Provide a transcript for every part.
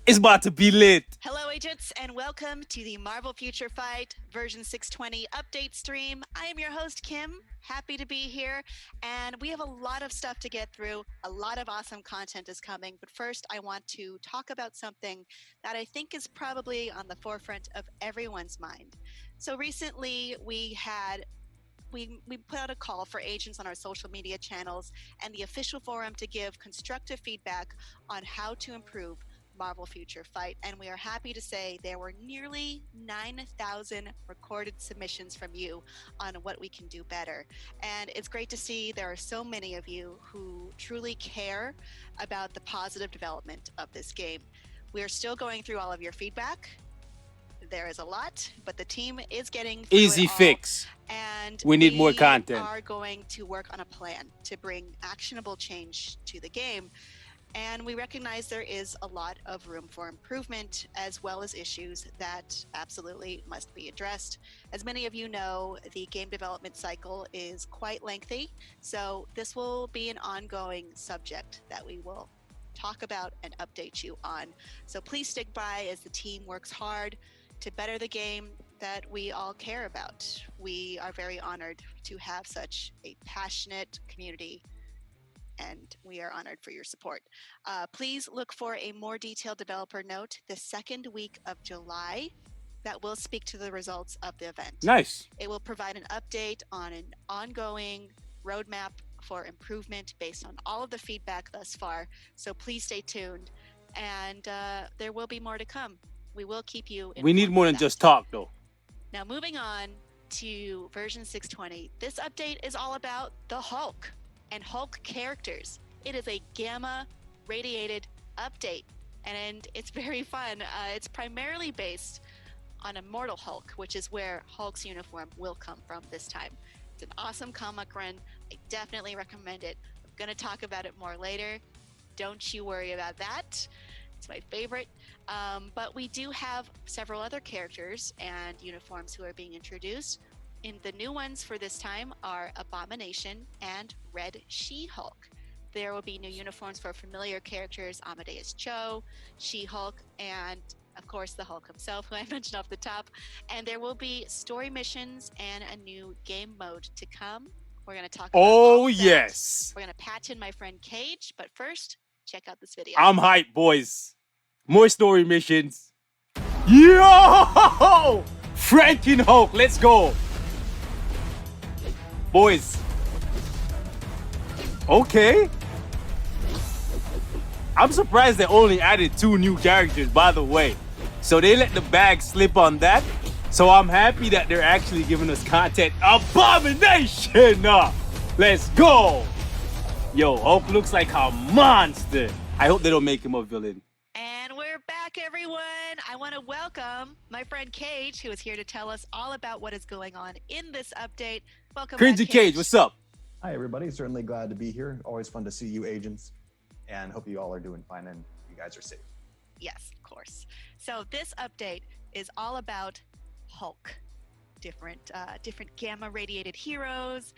It's about to be lit. Hello, agents, and welcome to the Marvel Future Fight version 620 update stream. I am your host, Kim. Happy to be here, and we have a lot of stuff to get through. A lot of awesome content is coming, but first, I want to talk about something that I think is probably on the forefront of everyone's mind. So recently, we put out a call for agents on our social media channels and the official forum to give constructive feedback on how to improve Marvel Future Fight. And we are happy to say there were nearly 9,000 recorded submissions from you on what we can do better. And it's great to see there are so many of you who truly care about the positive development of this game. We are still going through all of your feedback. There is a lot, but the team is getting through it Easy all. fix. And We need more we content. are going to work on a plan to bring actionable change to the game. And we recognize there is a lot of room for improvement, as well as issues that absolutely must be addressed. As many of you know, the game development cycle is quite lengthy, so this will be an ongoing subject that we will talk about and update you on. So please stick by as the team works hard to better the game that we all care about. We are very honored to have such a passionate community, and we are honored for your support. Please look for a more detailed developer note the second week of July that will speak to the results of the event. Nice. It will provide an update on an ongoing roadmap for improvement based on all of the feedback thus far. So please stay tuned, and there will be more to come. We will keep you informed. We need more than just talk, though. Now, moving on to version 620, this update is all about the Hulk and Hulk characters. It is a gamma radiated update, and it's very fun. It's primarily based on Immortal Hulk, which is where Hulk's uniform will come from this time. It's an awesome comic run. I definitely recommend it. I'm going to talk about it more later. Don't you worry about that. It's my favorite. But we do have several other characters and uniforms who are being introduced. And the new ones for this time are Abomination and Red She-Hulk. There will be new uniforms for familiar characters Amadeus Cho, She-Hulk, and of course the Hulk himself, who I mentioned off the top. And there will be story missions and a new game mode to come. We're going to talk about all of that. Yes. We're going to patch in my friend Cage, but first, check out this video. I'm hyped, boys. More story missions. Yo! Franken Hulk, let's go. Boys. Okay. I'm surprised they only added 2 new characters, by the way. So they let the bag slip on that. So I'm happy that they're actually giving us content. Abomination! Let's go! Yo, Hulk looks like a monster. I hope they don't make him a villain. And we're back, everyone. I want to welcome my friend Cage, who is here to tell us all about what is going on in this update. Welcome back, Cringy Cage, what's up? Hi, everybody. Certainly glad to be here. Always fun to see you, agents. And hope you all are doing fine and you guys are safe. Yes, of course. So this update is all about Hulk. Different gamma radiated heroes,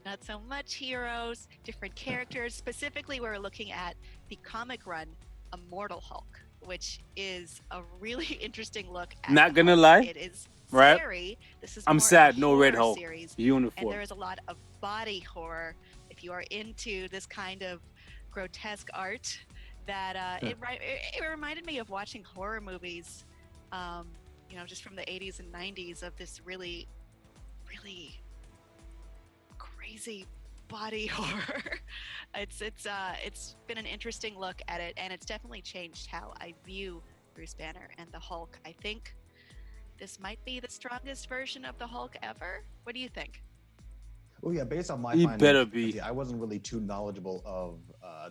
not so much heroes, different characters. Specifically, we're looking at the comic run Immortal Hulk, which is a really interesting look at Not gonna lie. It is right? scary. This is I'm more sad, of a no Red horror Hulk series, uniform. and there is a lot of body horror. If you are into this kind of grotesque art, that it reminded me of watching horror movies, just from the 80s and 90s, of this really, really crazy body horror. It's been an interesting look at it, and it's definitely changed how I view Bruce Banner and the Hulk. I think this might be the strongest version of the Hulk ever. What do you think? Oh yeah, based on my He findings, better be. I wasn't really too knowledgeable of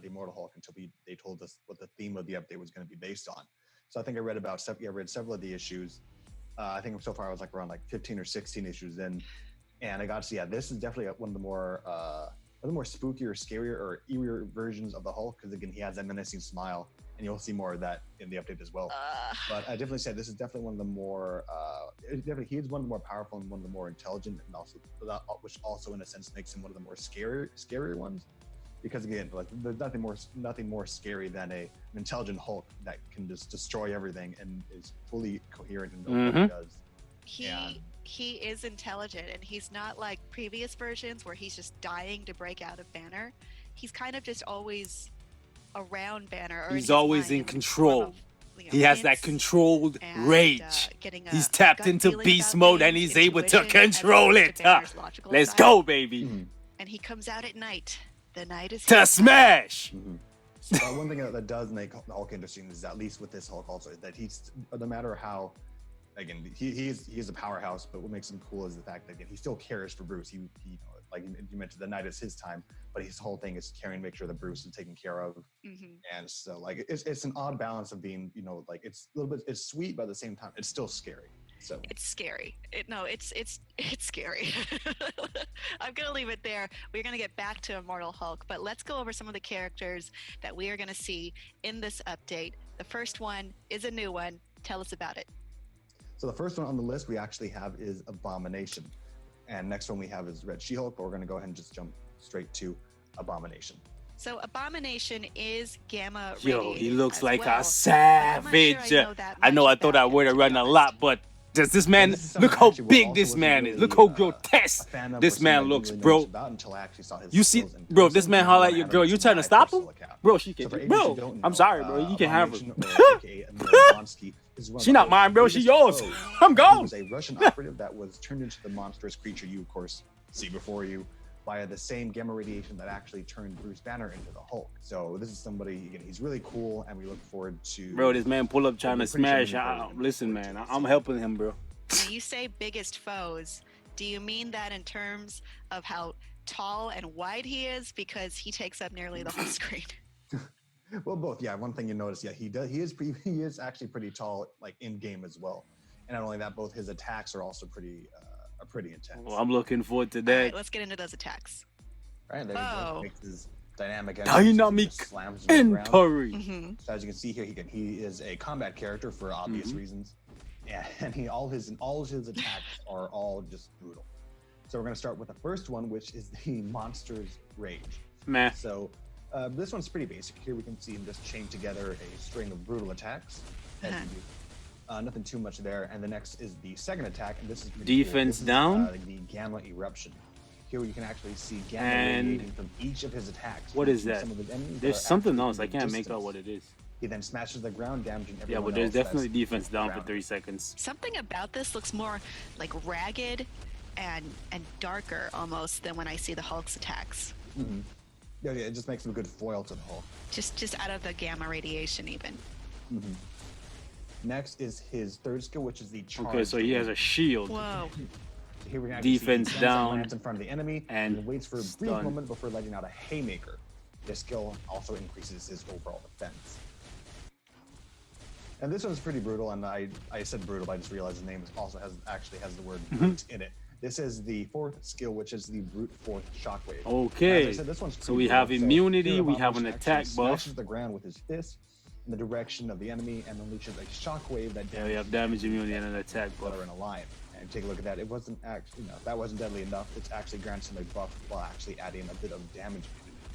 the Immortal Hulk until they told us what the theme of the update was going to be based on. So I think I read several of the issues. I think so far I was like around 15 or 16 issues in, and I got to see, this is definitely one of the more spookier, scarier, or eerier versions of the Hulk, because again, he has that menacing smile, and you'll see more of that in the update as well. But I definitely said this is definitely one of the more he is one of the more powerful and one of the more intelligent, and also which also in a sense makes him one of the more scarier ones. because again, like there's nothing more scary than an intelligent Hulk that can just destroy everything and is fully coherent in what he does. He is intelligent, and he's not like previous versions where he's just dying to break out of Banner. He's kind of just always around Banner. Or he's always in control. He has that controlled rage. He's tapped into beast mode and he's able to control it. Let's go, baby. And he comes out at night. The night is to smash. One thing that does make the Hulk interesting is, at least with this Hulk also, is that he's, no matter how, again, he's a powerhouse, but what makes him cool is the fact that, again, he still cares for Bruce. He like you mentioned, the night is his time, but his whole thing is caring, make sure that Bruce is taken care of. And so, like, it's an odd balance of being, like, it's a little bit, it's sweet, but at the same time, it's still scary. So it's scary. It's scary. I'm gonna leave it there. We're gonna get back to Immortal Hulk, but let's go over some of the characters that we are gonna see in this update. The first one is a new one. Tell us about it. So the first one on the list we actually have is Abomination. And next one we have is Red She-Hulk, but we're going to go ahead and just jump straight to Abomination. So Abomination is gamma radiated. Yo, he looks like a savage. Sure I thought I would have run a lot, but does this man, look how big this man is. Look how grotesque this man looks, bro. You see, bro, if this man holler at your girl, you trying to stop him? Bro, she can, bro, I'm sorry, bro, you can have her. She not mine, bro, she yours. I'm gone. He was a Russian operative that was turned into the monstrous creature you, of course, see before you via the same gamma radiation that actually turned Bruce Banner into the Hulk. So this is somebody, again, he's really cool, and we look forward to... Bro, this man pull up trying to smash. Listen, man, I'm helping him, bro. When you say biggest foes, do you mean that in terms of how tall and wide he is? Because he takes up nearly the whole screen. Well, both. Yeah, one thing you notice, yeah, he is actually pretty tall, like in game as well. And not only that, both his attacks are also pretty intense. Well, I'm looking forward to that. All right, let's get into those attacks. All right, there you go. Makes his dynamic entry. So as you can see here, he is a combat character for obvious reasons, and all his attacks are all just brutal. So we're gonna start with the first one, which is the Monster's Rage. Meh. So this one's pretty basic. Here we can see him just chain together a string of brutal attacks. Nothing too much there. And the next is the second attack, and this is defense down. The Gamma Eruption. Here you can actually see gamma radiating from each of his attacks. What is that? There's something else. I can't make out what it is. He then smashes the ground, damaging everyone. Yeah, but there's definitely defense down for 3 seconds. Something about this looks more like ragged and darker almost than when I see the Hulk's attacks. Yeah, it just makes him a good foil to the Hulk. Just out of the gamma radiation even. Next is his third skill, which is the charge. Okay, so he has a shield. Whoa. Here we defense down lands in front of the enemy and waits for a brief moment before letting out a haymaker. This skill also increases his overall defense. And this one's pretty brutal, and I said brutal, but I just realized the name also actually has the word brute in it. This is the fourth skill, which is the brute force shockwave. Okay, said, this one's so we have immunity, we have an attack buff. Smashes the ground with his fist in the direction of the enemy and unleashes a shockwave that we have damage immunity and an attack buff. In a line. And take a look at that. It wasn't actually, that wasn't deadly enough. It's actually grants him a buff while actually adding a bit of damage.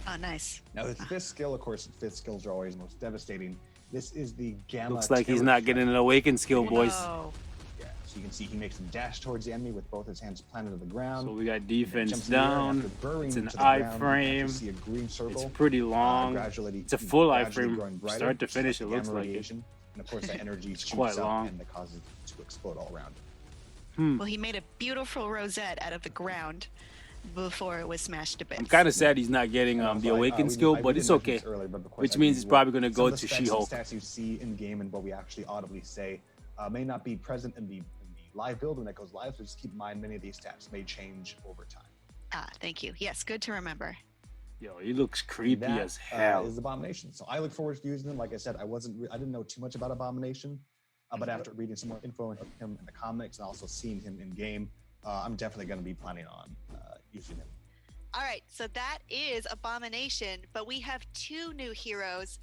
Oh, nice. Now his fifth skill, of course, fifth skills are always most devastating. This is the Gamma. Looks like he's not getting an awakened skill, boys. No. Yeah, so you can see he makes him dash towards the enemy with both his hands planted on the ground. So we got defense down. It's an iframe. See a green circle. It's pretty long. It's a full iframe. Start to finish, it looks like it. And of course, that energy shoots quite up long. and that causes it to explode all around. Well, he made a beautiful rosette out of the ground before it was smashed to bits. I'm kind of sad he's not getting the awakened skill, but it's okay. Which means he's probably going to go to She-Hulk. Stats you see in game and what we actually audibly say may not be present in the live build when it goes live. So just keep in mind, many of these stats may change over time. Ah, thank you. Yes, good to remember. Yo, he looks creepy as hell. Is Abomination. So I look forward to using him. Like I said, I didn't know too much about Abomination. But after reading some more info of him in the comics and also seeing him in game, I'm definitely going to be planning on using him. All right, so that is Abomination, but we have 2 new heroes.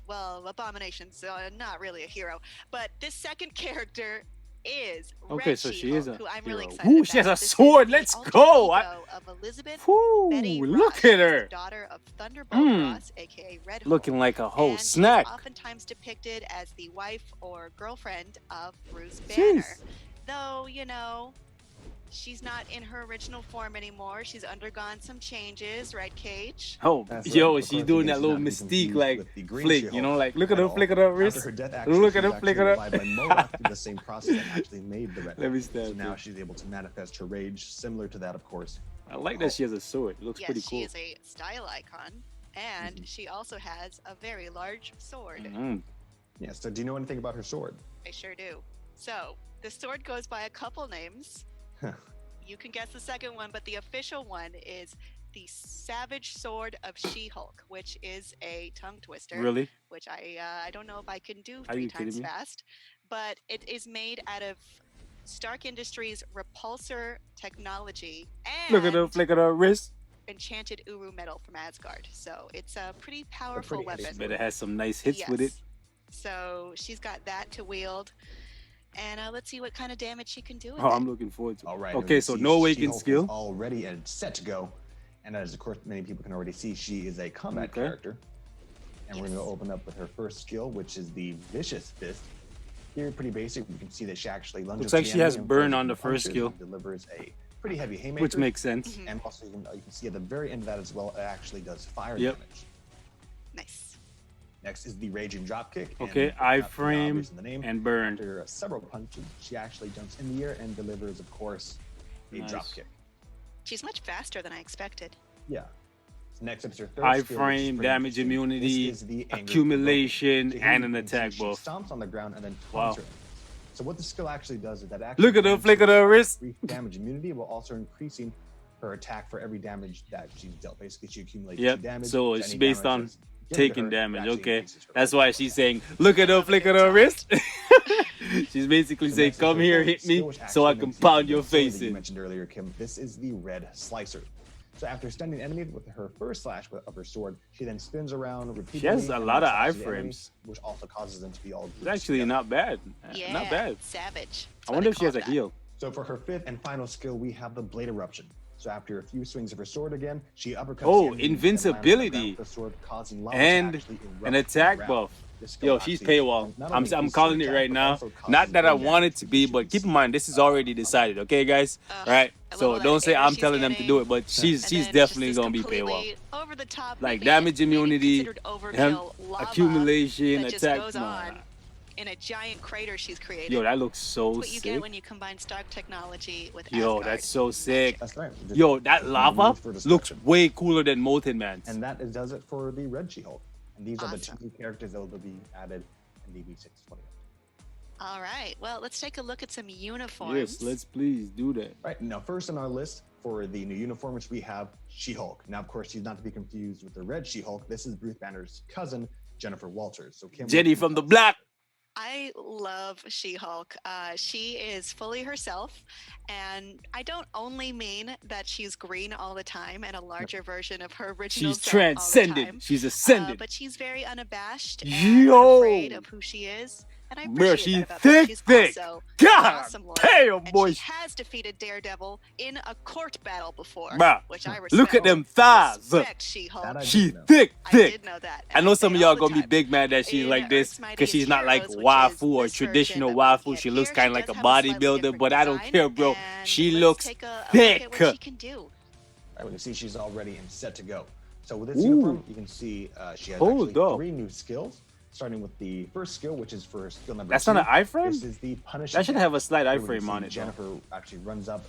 Abomination's not really a hero, but this second character is Okay, Red so she She-Hulk, is a who I'm really hero. excited Ooh, about. she has a This is sword. the Let's alter go. ego of Elizabeth Whoo, Betty look Ross, at who's her. the daughter of Thunderbolt Mm. Ross, aka Red Hulk. Looking like a whole And snack. she's oftentimes depicted as the wife or girlfriend of Bruce Jeez. Banner. Though, you know, she's not in her original form anymore. She's undergone some changes, right, Cage? Oh, That's yo, right. Of she's course, doing again, that she's little not to be mystique, confused like with the Green flick, She-Hulk you know, like look at at her all. flick of her After wrist. her death, actually, Look she at was her flick actually of her. revived by Moa through the same process that actually made the Red Let me Hulk. stand So now here. she's able to manifest her rage, similar to that, of course. I like that she has a sword. It looks Yes, pretty she cool. is a style icon, and she also has a very large sword. Mm. Yeah. So do you know anything about her sword? I sure do. So, the sword goes by a couple names. You can guess the second one, but the official one is the Savage Sword of She-Hulk, which is a tongue twister. Really? Which I don't know if I can do Are 3 you kidding times me? fast, but it is made out of Stark Industries repulsor technology Look at her and flick of her wrist. enchanted Uru metal from Asgard. So it's a pretty powerful pretty heavy weapon. sword. But it has some nice hits with it. Yes. So she's got that to wield. And let's see what kind of damage she can do with Oh, it. I'm looking forward to it. All right. Okay, so no awakened She-Hulk skill. is all ready and set to go. And as of course many people can already see, she is a combat Okay. character. And we're Yes. going to open up with her first skill, which is the Vicious Fist. Here, pretty basic. You can see that she actually lunges. Looks like to she the has enemy and burn throws on it the with first punches skill. and delivers a pretty heavy haymaker. Which makes sense. Mhm. And also, you can see at the very end of that as well, it actually does fire Yep. damage. Nice. Next is the Raging Dropkick. Okay, iframe and burn. After several punches, she actually jumps in the air and delivers, of course, a Nice. dropkick. She's much faster than I expected. Yeah. So next up is her third High skill, which is frame, pretty damage interesting. immunity, This is the Angry accumulation, Provoker. So here and you an can see attack she buff. stomps on the ground and then Wow. taunts her. So what the skill actually does is that actually Look at her grants flick of her her wrist. brief damage immunity while also increasing her attack for every damage that she's dealt. Basically, she accumulates Yep, 2 damage. so to it's any based damage on that's given to taking her, it damage. actually Okay, increases her that's overall why attack. she's saying, "Look at her Love a flick good of her taunt. wrist." She's basically So saying, next is "Come her here, fourth hit me, skill, which so I actually can makes pound the your sword face that you in." mentioned earlier, Kim. This is the Red Slicer. So after stunning an enemy with her first slash of her sword, she then spins around repeatedly. She has a and lot of slashes the enemy, iframes. which also causes them to be all It's grouped actually together. not bad. Yeah. Not bad. Savage. That's I why wonder they if she has call a it that. heal. So for her fifth and final skill, we have the Blade Eruption. So after a few swings of her sword again, she uppercuts Oh, the enemy and lands on the invincibility. ground with the sword, causing lava to and actually erupt an from the attack ground. buff. This skill Yo, she's actually paywall. not I'm only increases calling her it attack, right but now. also causes Not that I burn want it damage to be, to but keep in its, mind this is already decided. Okay, guys. Ugh, Right. I love So all that don't say air I'm she's telling them to getting. do it, but she's And then it's definitely just gonna be completely paywall. over the top, Like maybe- damage maybe immunity, considered overkill lava accumulation, that just attack. goes on in a giant crater she's created. Yo, that looks so That's what you get sick. when you combine Stark technology with Yo, Asgard. that's so sick. That's right. Just Yo, that lava used for looks destruction. way cooler than Molten Man's. And that does it for the Red She-Hulk. And these are the Awesome. 2 new characters that will be added in the V620. All right. Well, let's take a look at some uniforms. Yes, let's please do that. Right, now first on our list for the new uniforms, we have She-Hulk. Now, of course, she's not to be confused with the Red She-Hulk. This is Bruce Banner's cousin, Jennifer Walters. So Kim, Jenny what from the thoughts? block. I love She-Hulk. She is fully herself, and I don't only mean that she's green all the time and a larger version of her original She's self all the transcended. time. She's ascended. But she's very unabashed and Yo! unafraid of who she is, and I Bro, appreciate she's that about her. thick, She's thick. also God an awesome lawyer, damn, and boy. she has defeated Daredevil in a court battle before, Bruh, which I respect. look at them thighs. Respect She-Hulk. That I She didn't know. thick, I thick. did know that. I and know I some say of it y'all all the gonna be time. big mad that she's In like this Earth's because she's not like Mightiest Heroes, waifu which or is this traditional version that we waifu. get She looks here, kind of she like a does have a slightly bodybuilder, different but I don't design, care, bro. and She let's looks take a thick. look at what she can do. All right, we can see she's all ready and set to go. So with this Ooh. uniform, you can see she has Hold actually up. 3 new skills, starting with the first skill, which is for skill number That's 2. not an iframe? This is the Punish. That should have a slight Here we can iframe on see it, though. Jennifer actually runs up,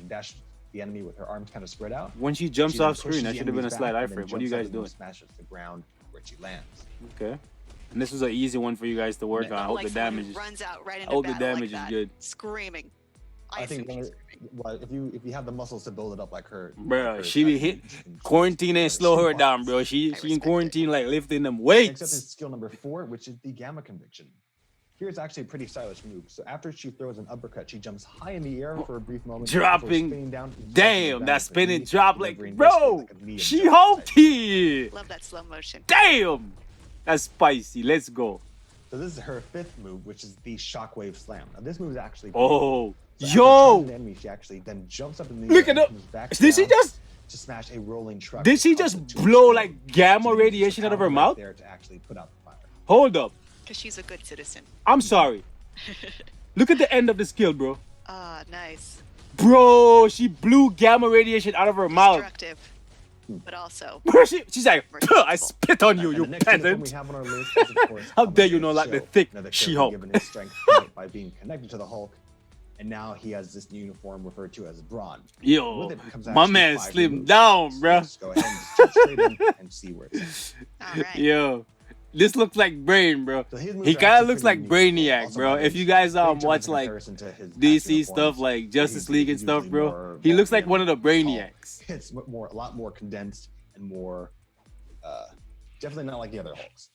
dashes the enemy with her arms kind of spread out. When she jumps She then off screen, pushes that the should have been a enemies slight back and then iframe. What are you jumps up guys and doing? Smashes the ground where she lands. Okay. And this was an easy one for you guys to work Yeah. on. I Not hope like the someone who damage is. runs out right I into hope the battle damage like is that, good. screaming. I I assume think she's screaming. well, if you have the muscles to build it up like her, Bro, like her she be size, hit. you can Quarantine ain't just- slow her down, bro. She in respect it. quarantine like lifting them Next up weights. is skill number 4, which is the Gamma Conviction. Here it's actually a pretty stylish move. So after she throws an uppercut, she jumps high in the air for a brief moment. before Dropping. spinning down, Damn, that spinning drop like, delivering bro. basically like a knee and She jump Hulk type. here. Love that slow motion. Damn, that's spicy. Let's go. So this is her 5th move, which is the Shockwave Slam. Now this move is actually Oh, so yo! An enemy, she actually then jumps up in the Look air at and her. comes back Did she down just? to smash a rolling truck? Did she just blow like gamma radiation out of her mouth? There to actually put out the fire. Hold up. Because she's a good citizen. I'm sorry. Look at the end of the skill, bro. Ah, nice. Bro, she blew gamma radiation out of her mouth. Destructive, but also. Bro, she's like, Responsible. I spit on you, And you the next uniform we peasant. have on our list is, of course, How dare you Amadeus not like the Cho, thick another She-Hulk. character given his strength point by being connected to the Hulk, and now he has this new uniform referred to as Brawn. Yo, With it comes my actually man 5 slimmed moves. down, So bro. let's go ahead and just jump straight in and see where it's at. All right. Yo, this looks like Brain, bro. So his moves He are kind of actually looks pretty like unique. Brainiac, Also, bro. by the If way, you guys big difference watch in like comparison to his past DC uniforms, stuff like where Justice he's League and stuff, usually bro, more he looks like bulky one of the and tall. Brainiacs. It's a lot more condensed and more, definitely not like the other Hulks.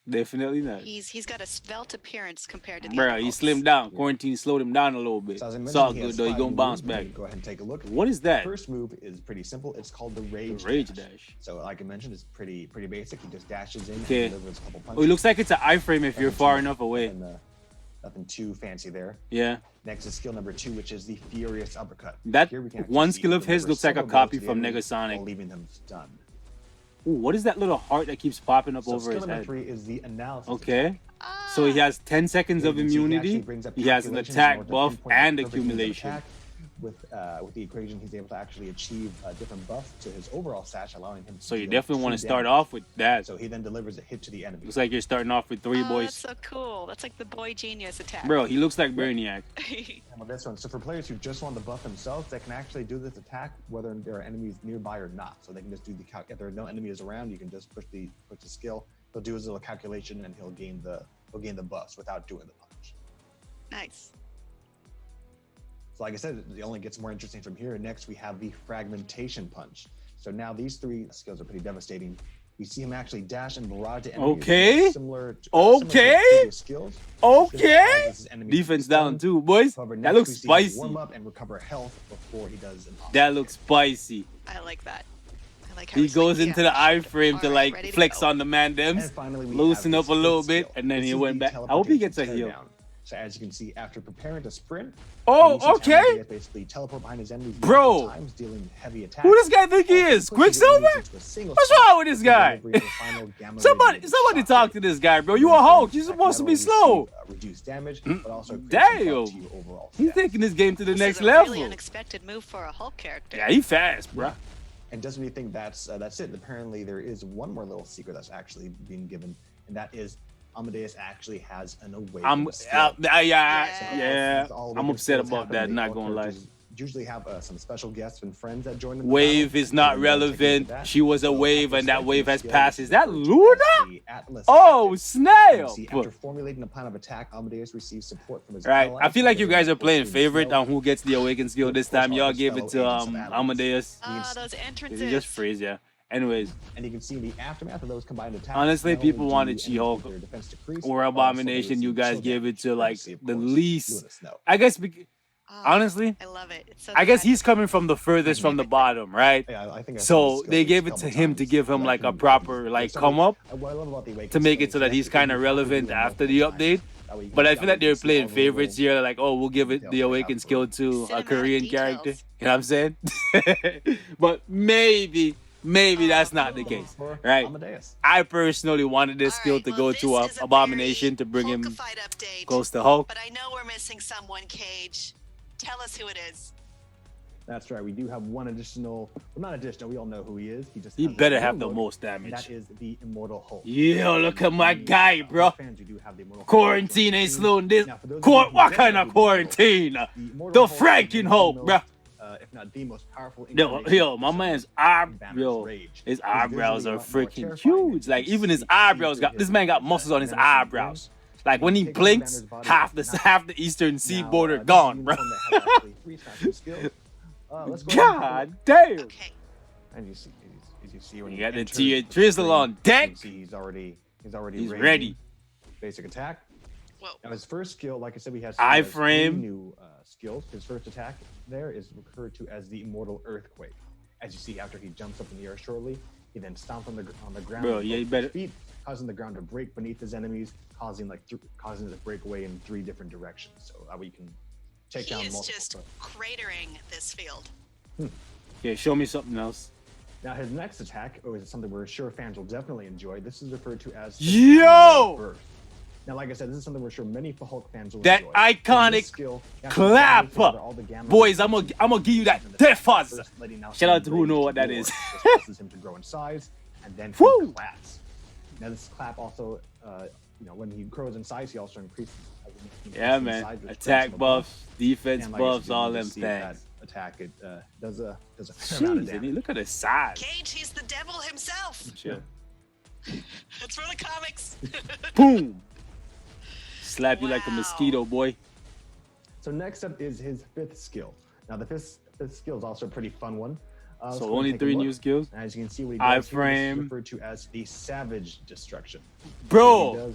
Definitely not. He's got a svelte appearance compared to the Bro, other he Hulks. slimmed down. Quarantine slowed him down a little bit. So as I It's mentioned, all he good has though. He 5 gonna bounce moves. back. Go ahead and take a look. What is that? First move is pretty simple. It's called the Rage, Rage Dash. dash. So like I mentioned, it's pretty basic. He just dashes in Okay. and delivers a couple punches. Oh, it looks like it's an iframe if you're Nothing far too- enough away. Nothing too fancy there. Yeah. Next is skill number 2, which is the Furious Uppercut. That Here we can actually one see skill him of his deliver looks like a several copy blows to the from enemy Negasonic. while leaving them stunned. Ooh, what is that little heart that keeps popping up So over skill his number head? 3 is the Analysis. Okay. Ah, So he has 10 seconds Here of you can see he actually immunity. brings up He has an calculations in attack order to buff pinpoint the and perfect use of accumulation. attack. With the equation, he's able to actually achieve a different buff to his overall stat, allowing him to So you deal definitely want to 2 start damage. off with that. So he then delivers a hit to the enemy. Looks like you're starting off with 3 oh, boys. that's so cool. That's like the boy genius attack. Bro, he looks like Brainiac. And with this one, so for players who just want to buff themselves, they can actually do this attack whether there are enemies nearby or not. So they can just do the if there are no enemies around, you can just push the skill. He'll do his little calculation and he'll gain the buffs without doing the punch. Nice. So like I said, it only gets more interesting from here. Next, we have the Fragmentation Punch. So now these 3 skills are pretty devastating. We see him actually dash and barrage to enemies. Okay. Similar to Okay. his previous skills. Okay. This is enemy Defense stun. down too, boys. However, That next looks we see him spicy. warm up and recover health before he does an offense. That looks spicy. I like that. I like how He he's like, goes into the yeah, iframe to all right, like ready to flex go. on the man And dems, finally, we loosen have up a his little fifth bit, skill. and then This he is went the back. I hope he gets a teleportation heal. teardown. So as you can see, after preparing to sprint, Oh, he uses okay. Amadeus basically teleport behind his enemies Bro. multiple times, dealing heavy attacks. Who does guy think he Also is? pushes Quicksilver? enemies into a single What's spot wrong with this before guy? delivering the final gamma Somebody radiated talk shockwave. to this guy, bro. You a Then Hulk. You're attack supposed to not be only slow. receive, reduced damage, but also creates Damn. some buff to your overall He's stats. taking this game to the This next is a level. really unexpected move for a Hulk character. Yeah, he fast, bro. And doesn't he think that's it? Apparently, there is one more little secret that's actually being given, and that is Amadeus actually has an awakened skill. Yeah. With all I'm the upset skills about happening, that. the Not Hulk gonna lie. characters Usually have some special guests and friends that join in. The Wave battle, is not and then take relevant. that. She was a So wave, after and that selecting wave the has skill, passed. which Is that referred to Luna? as the Atlas Oh, tactic, snap! you see, after formulating a plan of attack, Amadeus receives support from his Right. allies I feel like you together guys are with playing Fortune favorite Snow. on who gets the awakened skill this time. Y'all gave it to Amadeus. Ah, those Did entrances. he just freeze? Yeah. Anyways, And you can see in the aftermath of those combined attacks. Honestly, not only people do wanted enemies She-Hulk get their defense decreased, or but also they Abomination, you receive guys chill gave it damage, to like courtesy, of the course, least. Luna Snow. I guess. Ah, Honestly, I love it. It's so I guess good. he's coming from the furthest from the bottom, right? Yeah, I think I saw So this skill they used gave a it to couple him to times. give him I like a him proper because like so come up what I love about the Awakened to make it skill so is that he's you kind can of do relevant multiple after the times. update. That way you can But I just feel like they're see playing all the favorites little here. Like, oh, we'll give it details the they have awakened for skill it. to a Cinematic Korean details. character. You know what I'm saying? But maybe that's not the case, for right? Amadeus. I personally wanted this All skill right, to well, go this to is a Abomination very to bring him Hulkified update, close to Hulk. But I know we're missing someone, Cage. Tell us who it is. That's right. We do have one additional. Well, not additional. We all know who he is. He just. He has a better new have the look, most and damage. that is the Immortal Hulk. Yo, look at my Many, guy, bro. fans who do have the Immortal Hulk Quarantine ain't team. slowing this. Now, for those of you who What don't kind know of who quarantine? The The Immortal Hulk is Franken the Hulk, most, bruh. If not the most powerful. Yo, incarnation my of man's Banner's eyebrows, rage. his He's eyebrows visually are a lot more freaking terrifying. huge. Like You even his see eyebrows through got. his This man got muscles on his menacing grin. eyebrows. Like when he Takes blinks, Banner's body half up. the eastern seaboard Now, are this is gone, a bro. uniform that has actually 3 special skills. Let's go ahead and God damn. Okay. And you see, as you see when You he got the enters Tia the Drizzle screen, on you deck. can see he's already He's raging. ready. Basic attack. Whoa. Now his first skill, like I said, he has Iframe. 3 new skills. His first attack there is referred to as the Immortal Earthquake. As you see, after he jumps up in the air shortly, he then stomps on the ground. Bro, with yeah, both you his better- feet, causing the ground to break beneath his enemies, causing it to break away in 3 different directions. So that way you can take down multiple. He is just cratering this field. Okay, show me something else. Now his next attack is something we're sure fans will definitely enjoy. This is referred to as Yo! Burst. Now, like I said, this is something we're sure many Hulk fans will That enjoy. iconic skill, clap. Boys, I'm gonna give you that death fuzz. Shout out to who know what that is. This causes him to grow in size, and then he claps. Now this clap also, when he grows in size, he also increases. Yeah, man. Attack buffs, defense buffs, all them things. Attack it does a fair amount of damage. Look at his size. Cage, he's the devil himself. Sure. It's for the comics. Boom. Slap you like a mosquito, boy. So next up is his 5th skill. Now the fifth skill is also a pretty fun one. So only 3 new skills. As you can see, what he does here is referred to as the Savage Destruction. Bro.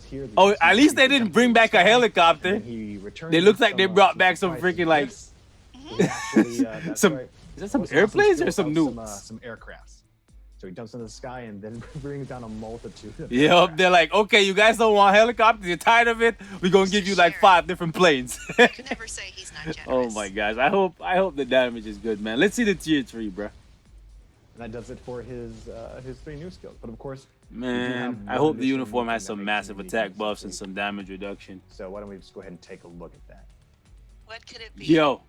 At least they didn't bring back a helicopter. They look like they brought back some freaking like some. Is that some airplanes or some nukes? Some aircrafts. So he jumps into the sky and then brings down a multitude of Yep, they're like, okay, you guys don't want helicopters, you're tired of it, we're gonna give you like 5 different planes. You can never say he's not generous. Oh my gosh, I hope the damage is good, man. Let's see the tier 3, bro. And that does it for his 3 new skills. But of course, man, I hope the uniform has some massive attack buffs and some damage reduction. So why don't we just go ahead and take a look at that? What could it be? Yo.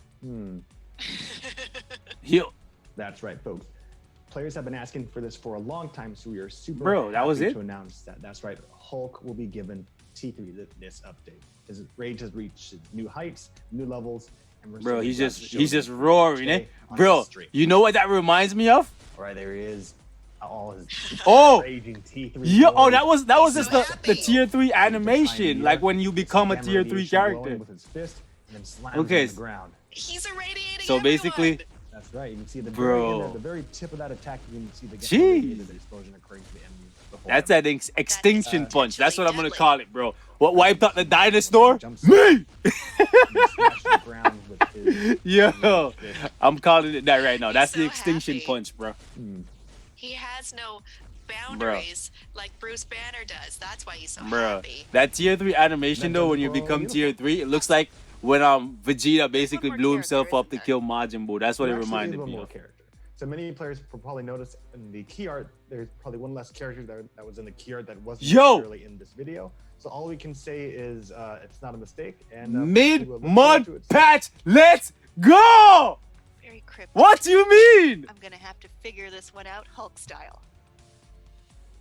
Yo. That's right, folks. Players have been asking for this for a long time, so we are super happy to announce that. That's right, Hulk will be given T3 this update. His rage has reached new heights, new levels, and bro, he's just roaring, eh? Bro, you know what that reminds me of? All right, there he is. All his raging T3. Yeah, that was just the tier 3 animation, like when you become a tier 3 character. With his fist and then slams on the ground. He's irradiating So basically, that's right. You can see the very tip of that attack. You can see the explosion occurring to the enemy. That's that extinction punch. That's what I'm gonna call it, bro. What wiped out the dinosaur? Me. Yo, I'm calling it that right now. That's the extinction punch, bro. He has no boundaries like Bruce Banner does. That's why he's so happy. That tier 3 animation though, when you become tier 3, it looks like when Vegeta basically blew himself up to kill Majin Buu. That's what it reminded me of. So many players will probably notice in the key art, there's probably one less character that was in the key art that wasn't necessarily in this video. So all we can say is it's not a mistake. And mid-mod patch, let's go! Very cryptic. What do you mean? I'm gonna have to figure this one out Hulk style.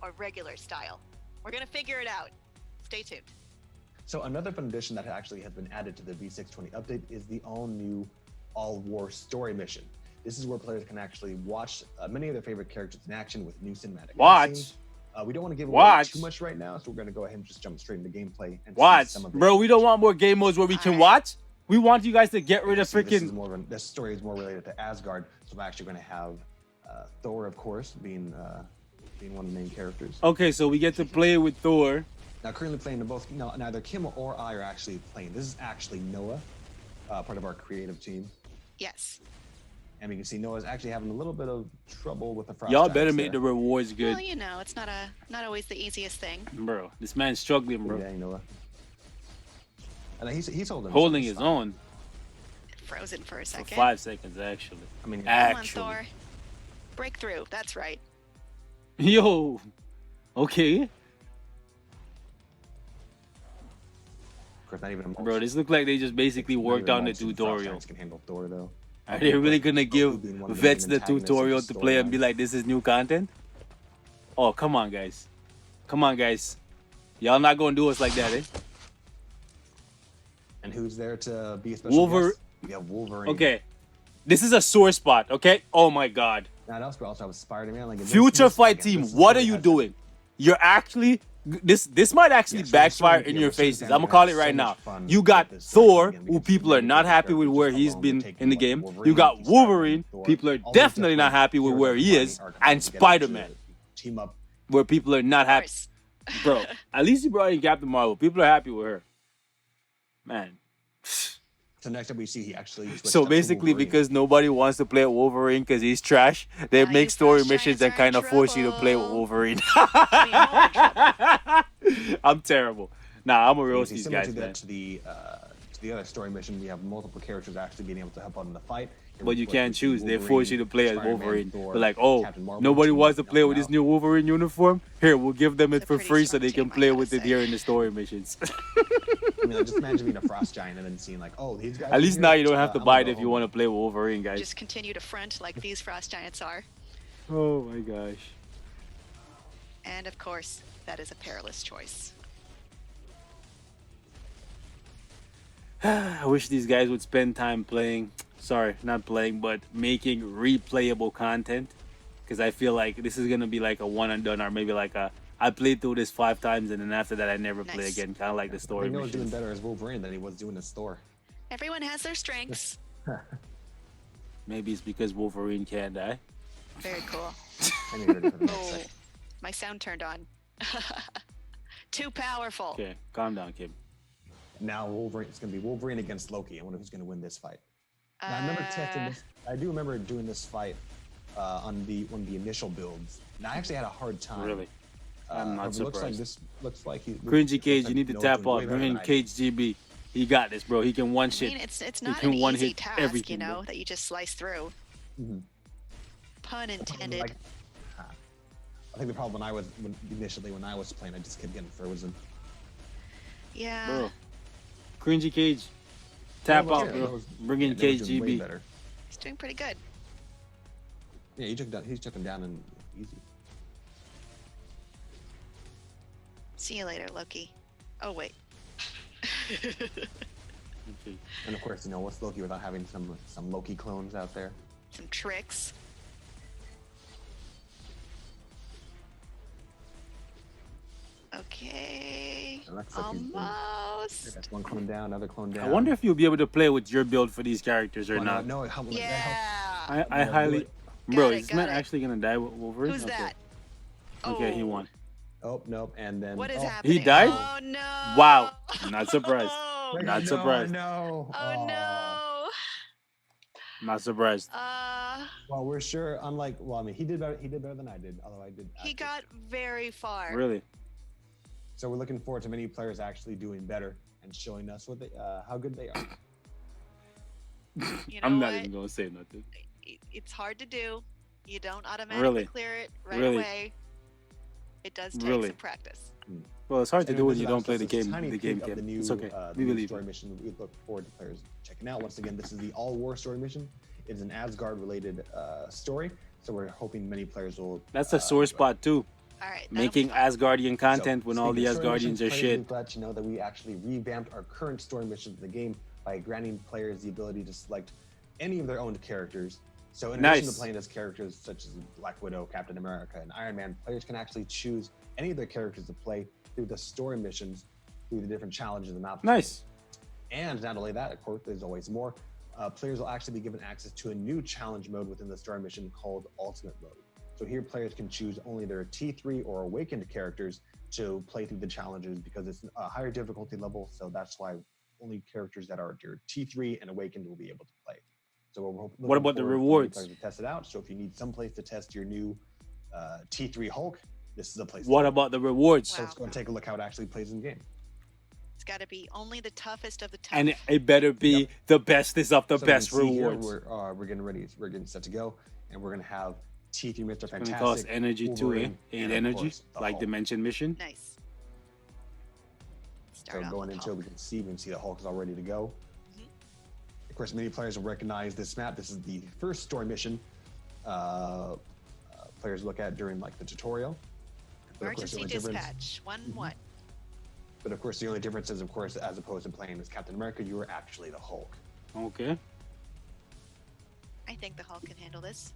Or regular style. We're gonna figure it out. Stay tuned. So another fun addition that actually has been added to the V620 update is the all-new All-War story mission. This is where players can actually watch many of their favorite characters in action with new cinematic scenes. We don't want to give away too much right now, so we're going to go ahead and just jump straight into gameplay. And see some of bro, we don't want more game modes where we can watch. We want you guys to get rid of freaking... This story is more related to Asgard, so we're actually going to have Thor, of course, being one of the main characters. Okay, so we get to play with Thor. Now, currently playing both, neither Kim or I are actually playing. This is actually Noah, part of our creative team. Yes. And we can see Noah's actually having a little bit of trouble with the frost. Y'all better make the rewards good. Well, it's not always the easiest thing. Bro, this man's struggling, bro. Yeah, Noah. And he's holding his own. Frozen for a second. For 5 seconds, actually. I mean, come on, Thor. Breakthrough. That's right. Yo. Okay. Not even bro, this look like they just basically worked on the tutorial. Can handle Thor, though. Are they really gonna give vets the tutorial to play and be like, this is new content? Oh, come on, guys. Come on, guys. Y'all not gonna do us like that, eh? And who's there to be a special guest? We have Wolverine. Okay. This is a sore spot, okay? Oh my god. Now, else we also have Spider-Man. Like Future Fight Team, what are you doing? You're actually... This might actually backfire in your faces. I'm gonna call it right now. You got Thor, who people are not happy with where he's been in the game. You got Wolverine, people are definitely not happy with where he is, and Spider-Man, where people are not happy. Bro, at least you brought in Captain Marvel. People are happy with her. Man. So next up we see he actually switched So up to basically, Wolverine. because nobody wants to play with Wolverine because he's trash, they Now make you story Frost missions Giants that are in kind of force you to play with trouble. Wolverine. I I'm terrible. Nah, I'm a So you roast see these similar guys, to man. the other story mission, we have multiple characters actually being able to help out in the fight. And But we you of course, can't we see choose. They Wolverine, force you to play as Spider-Man, Wolverine. Thor, They're like, oh, Captain Marvel nobody team wants to up play and with this out. new Wolverine uniform. Here, we'll give them it It's a for pretty free so smart they can team, I play gotta with it say. here in the story missions. I mean, like, just imagine being a Frost Giant and then seeing like, oh, these guys. At are least here, now you don't have to I'm buy gonna it go if you home want to now. play with Wolverine, guys. Just continue to front like these Frost Giants are. Oh my gosh. And of course, that is a perilous choice. I wish these guys would spend time playing. Sorry, not playing, but making replayable content. Because I feel like this is gonna be like a one and done, or maybe like a I played through this 5 times and then after that I never play Nice. again. Kind of like the story I know he's doing missions. better as Wolverine than he was doing as Thor. Everyone has their strengths. Maybe it's because Wolverine can't die. Very cool. I need to hear it for the next Oh, second. my sound turned on. Too powerful. Okay, calm down, Kim. Now Wolverine. It's gonna be Wolverine against Loki. I wonder who's gonna win this fight. Now, I remember testing this. I do remember doing this fight on one of the initial builds. Now I actually had a hard time. Really. I'm not it looks like surprised. this looks like he. Cringy looks Cage, like you need to Noah's tap doing off. way Bring better in than I Cage GB. He got this, bro. He can one I shit. mean, it's not can an one easy hit task, everything, you know, bro. that you just slice through. Mhm. Pun did. intended. Like, I think the problem initially when I was playing, I just kept getting frozen. Yeah. Bro. Cringy Cage. Tap Noah out, was- bro. Noah was- Bring in Noah was Cage doing way GB. better. He's doing pretty good. Yeah, he took him down and easy. See you later, Loki. Oh, wait. Okay. And of course, what's Loki without having some Loki clones out there? Some tricks. Okay. It looks like he's doing- Almost. That's one clone down, another clone down. I wonder if you'll be able to play with your build for these characters or Well, not. No, it helped. That helped. Yeah. I Yeah, highly. do it. Bro, Got it, is got Matt it. actually gonna die with Wolverine? Who's Okay. that? Okay, he Oh, won. Oh nope, and then What is oh, happening? died? Oh, no. Wow. Not surprised. Oh, Not surprised. No. oh no. Not surprised. Well, we're sure. Unlike, well, I mean, he did better. He did better than I did. Although I did. He got very far. Really? So we're looking forward to many players actually doing better and showing us how good they are. You know I'm not what? even gonna say nothing. It's hard to do. You don't automatically Really? clear it right Really? away. It does take Really? some practice. Well, it's hard to And do when this you is don't play the just a game. tiny The game, peek of Kim. the new, It's okay. the We new believe story you. mission. We look forward to players checking out. Once again, this is the All War story mission. It's an Asgard-related story, so we're hoping many players will. That's a sore spot too. All right. Making Asgardian content when all the Asgardians are shit. I'm glad to know that we actually revamped our current story missions in the game by granting players the ability to select any of their own characters. So in addition to Nice. playing as characters such as Black Widow, Captain America, and Iron Man, players can actually choose any of their characters to play through the story missions, through the different challenges the map. Nice. And not only that, of course, there's always more. Players will actually be given access to a new challenge mode within the story mission called Ultimate Mode. So here players can choose only their T3 or Awakened characters to play through the challenges because it's a higher difficulty level. So that's why only characters that are your T3 and Awakened will be able to play. So we're looking What about the forward for rewards? players to test it out. So if you need some place to test your new T3 Hulk, this is a place. What to go. about the rewards? So let's go and take a look how it actually plays in game. It's got to be only the toughest of the tough. And it better be Yep. the bestest of the So best you can see here, rewards. we're getting ready. We're getting set to go, and we're gonna have T3 Mr. It's gonna Fantastic. cost energy too, eh? Wolverine, 8 and of energy, course, the like Hulk. Dimension Mission. Nice. So Start off going with into it, Hulk. we can see the Hulk is all ready to go. Mhm. Of course, many players will recognize this map. This is the first story mission players look at during like the tutorial. But of course, the Emergency only difference- dispatch. 1-1. But of course, the only difference is, of course, as opposed to playing as Captain America, you were actually the Hulk. Okay. I think the Hulk can handle this.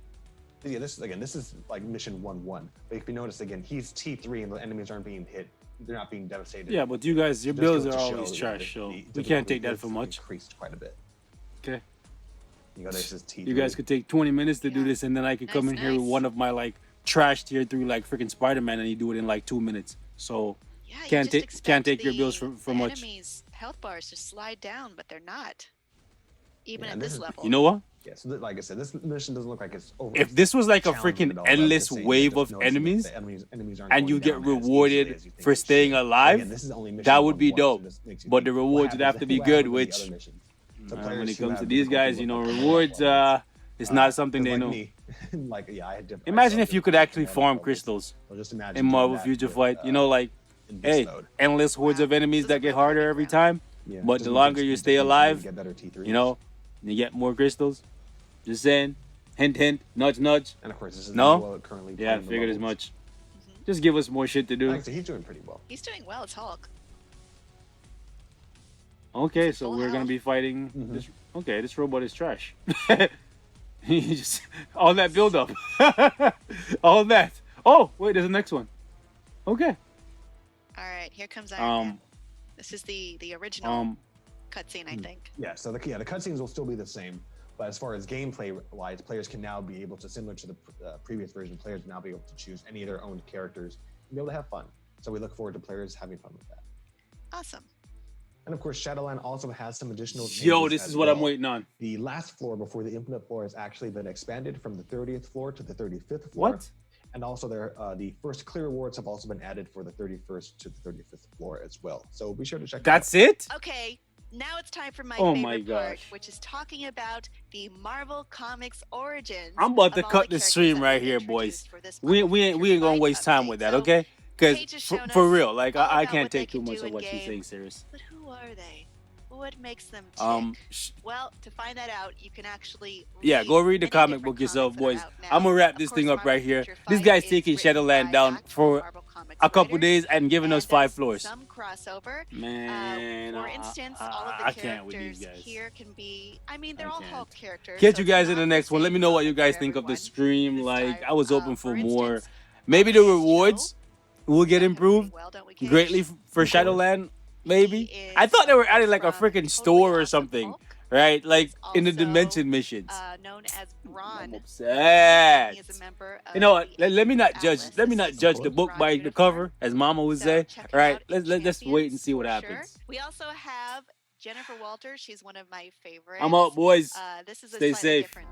Yeah, this is like mission 1-1. But if you notice again, he's T3 and the enemies aren't being hit. They're not being devastated. Yeah, but you guys, your Just builds goes are to always show, trash, so the we can't difficulty take that is for much. Increased quite a bit. Okay. You know, this is T3. You guys could take 20 minutes to do Yeah. this, and then I could come Nice, in here with nice. one of my like trash tier 3 like freaking Spider-Man, and you do it in like 2 minutes. So Yeah, you Can't just can't take your expect bills for the much. enemies' health bars to slide down, but they're not. even Yeah, at this this is- level. You know what? Yeah, so like I said, this mission doesn't look like it's over. If this was like a challenging freaking at all, but endless the same, wave just of noticing that enemies, the enemies aren't and going you get down as easily rewarded as you think for they staying should. But alive, again, this is only mission that would be 1-1, dope. so this makes you But think, the what rewards would have happens- to be what good, happens in the other which missions? So when players it who comes to have these difficulty guys, you with, know, like, the rewards, lower it's not something 'cause they like know. me, like yeah, I had different. Imagine if you could actually farm crystals So just imagine in doing Marvel that Future with, Fight. You know, like, in beast hey, mode. endless hordes of Wow. enemies This that is get really harder great every round. time. Yeah, But just the means longer it's- you it just stay means alive, get better T3s. you know, you get more crystals. Just saying. Hint, hint. Nudge, nudge. And of course, this is No? Noah currently. Yeah, I playing the figured as levels. much. Just give us more shit to do. Like I said, he's doing pretty well. He's doing well. It's Hulk. Okay, He's at so full we're gonna health. be fighting Mhm. this. Okay, this robot is trash. He just all that build up, all that. Oh wait, there's the next one. Okay. All right, here comes Iron Man. Um. This is the original Hmm. cutscene, I think. Yeah, so the cutscenes will still be the same, but as far as gameplay wise, players can now be able to, similar to the previous version, players will now be able to choose any of their own characters and be able to have fun. So we look forward to players having fun with that. Awesome. And of course, Shadowland also has some additional Yo, changes this as is what I'm well. waiting on. The last floor before the infinite floor has actually been expanded from the 30th floor to the 35th floor. What? And also the first clear rewards have also been added for the 31st to the 35th floor as well. So be sure to check That's that out. it? Okay, now it's time for my Oh favorite my part, gosh. which is talking about the Marvel Comics origins. I'm about to of all cut the the stream characters that right we've here, boys. introduced for this We Marvel we ain't Future gonna Fight waste time update. with that, So, okay? Paige has Because shown for us real, like all I about can't what they take too can much do of in what she's game. saying serious. But who are they? What makes them tick? Well, to find that out, you can actually Yeah, go read the many comic different book yourself, comics boys. that are out now. I'm gonna wrap Of this course, thing up Marvel right here. Future This Fight guy's is taking written Shadowland by down actual for Marvel Comics a couple writers, days and giving us and 5 there's floors. Some crossover. Man, For instance, all of the I can't with these characters guys. here can be. I mean, they're I all can't. Hulk characters. Catch so you guys it's in the not next one. Let me know what you same guys for think of the everyone stream. this Like, time. I was hoping for For more. instance, Maybe the Amadeus rewards Cho, will get know him pretty improved well, don't we, Kate? greatly for Of course. Shadowland. Maybe. He I thought they were is adding like a from freaking Totally store or Awesome something, Hulk. right? Like in the Also, Dimension missions. Known as Brawn. I'm And upset. he is a member of You know what? the Let me not judge. Atlas. Let me This not is judge the Brawn book by the uniform. cover, as Mama would So say. check All him right, out in let's wait and see what Champions for happens. sure. We also have Jennifer Walters. She's one of my favorites. I'm out, boys. This is a Stay slightly safe. different